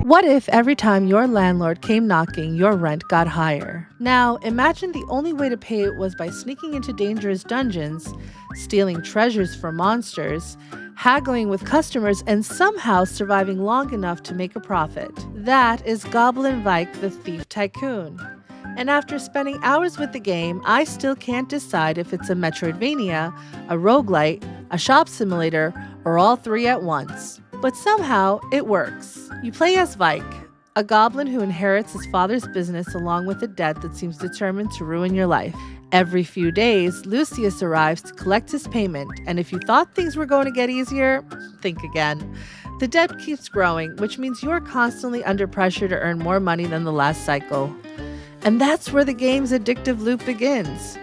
What if every time your landlord came knocking, your rent got higher? Now, imagine the only way to pay it was by sneaking into dangerous dungeons, stealing treasures from monsters, haggling with customers, and somehow surviving long enough to make a profit. That is Goblin Vyke, the Thief Tycoon. And after spending hours with the game, I still can't decide if it's a Metroidvania, a roguelite, a shop simulator, or all three at once. But somehow, it works. You play as Vyke, a goblin who inherits his father's business along with a debt that seems determined to ruin your life. Every few days, Lucius arrives to collect his payment, and if you thought things were going to get easier, think again. The debt keeps growing, which means you're constantly under pressure to earn more money than the last cycle. And that's where the game's addictive loop begins.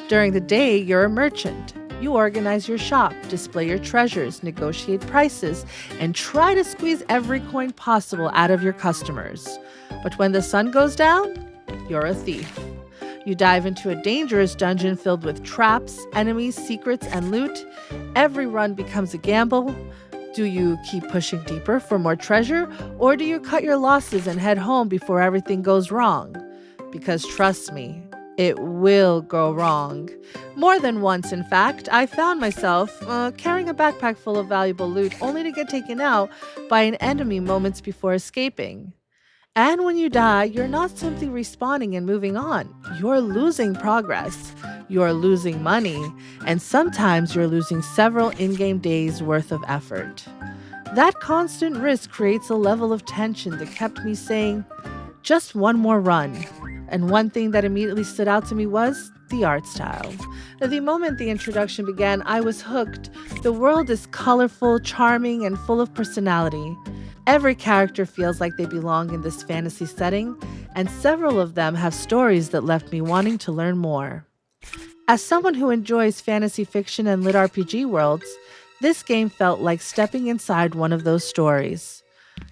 During the day, you're a merchant. You organize your shop, display your treasures, negotiate prices, and try to squeeze every coin possible out of your customers. But when the sun goes down, you're a thief. You dive into a dangerous dungeon filled with traps, enemies, secrets, and loot. Every run becomes a gamble. Do you keep pushing deeper for more treasure, or do you cut your losses and head home before everything goes wrong? Because trust me, it will go wrong. More than once, in fact, I found myself carrying a backpack full of valuable loot only to get taken out by an enemy moments before escaping. And when you die, you're not simply respawning and moving on. You're losing progress. You're losing money. And sometimes you're losing several in-game days worth of effort. That constant risk creates a level of tension that kept me saying, just one more run. And one thing that immediately stood out to me was the art style. The moment the introduction began, I was hooked. The world is colorful, charming, and full of personality. Every character feels like they belong in this fantasy setting, and several of them have stories that left me wanting to learn more. As someone who enjoys fantasy fiction and lit RPG worlds, this game felt like stepping inside one of those stories.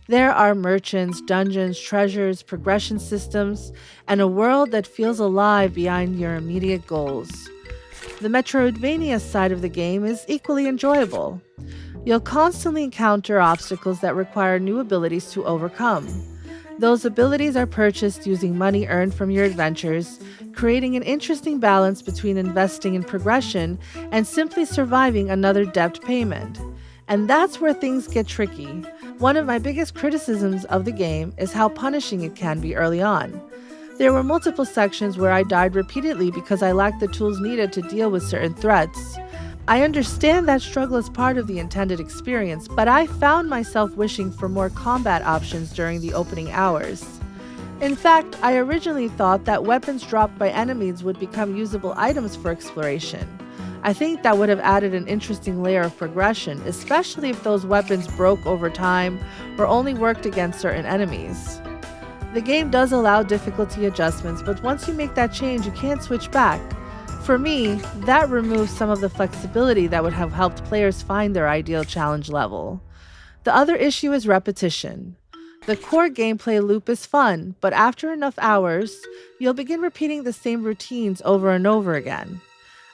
There are merchants, dungeons, treasures, progression systems, and a world that feels alive beyond your immediate goals. The Metroidvania side of the game is equally enjoyable. You'll constantly encounter obstacles that require new abilities to overcome. Those abilities are purchased using money earned from your adventures, creating an interesting balance between investing in progression and simply surviving another debt payment. And that's where things get tricky. One of my biggest criticisms of the game is how punishing it can be early on. There were multiple sections where I died repeatedly because I lacked the tools needed to deal with certain threats. I understand that struggle is part of the intended experience, but I found myself wishing for more combat options during the opening hours. In fact, I originally thought that weapons dropped by enemies would become usable items for exploration. I think that would have added an interesting layer of progression, especially if those weapons broke over time or only worked against certain enemies. The game does allow difficulty adjustments, but once you make that change, you can't switch back. For me, that removes some of the flexibility that would have helped players find their ideal challenge level. The other issue is repetition. The core gameplay loop is fun, but after enough hours, you'll begin repeating the same routines over and over again.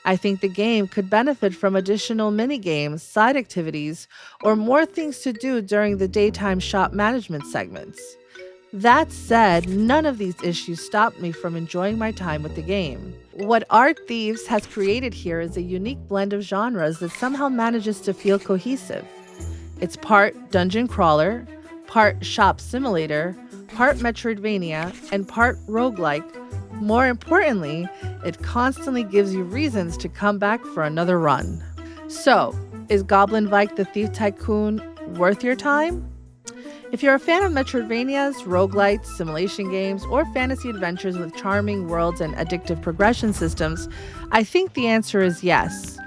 I think the game could benefit from additional mini-games, side activities, or more things to do during the daytime shop management segments. That said, none of these issues stopped me from enjoying my time with the game. What Art Thieves has created here is a unique blend of genres that somehow manages to feel cohesive. It's part dungeon crawler, part shop simulator, part Metroidvania, and part roguelike. More importantly, it constantly gives you reasons to come back for another run. So, is Goblin Vyke the Thief Tycoon worth your time? If you're a fan of Metroidvanias, roguelites, simulation games, or fantasy adventures with charming worlds and addictive progression systems, I think the answer is yes.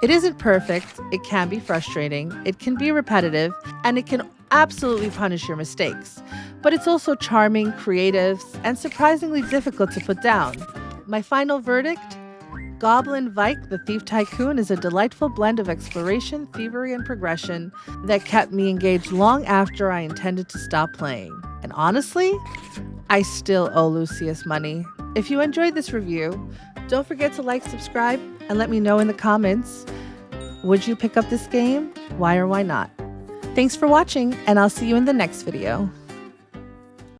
It isn't perfect, it can be frustrating, it can be repetitive, and it can absolutely punish your mistakes. But it's also charming, creative, and surprisingly difficult to put down. My final verdict? Goblin Vyke, the Thief Tycoon, is a delightful blend of exploration, thievery, and progression that kept me engaged long after I intended to stop playing. And honestly, I still owe Lucius money. If you enjoyed this review, don't forget to like, subscribe, and let me know in the comments, would you pick up this game? Why or why not? Thanks for watching, and I'll see you in the next video.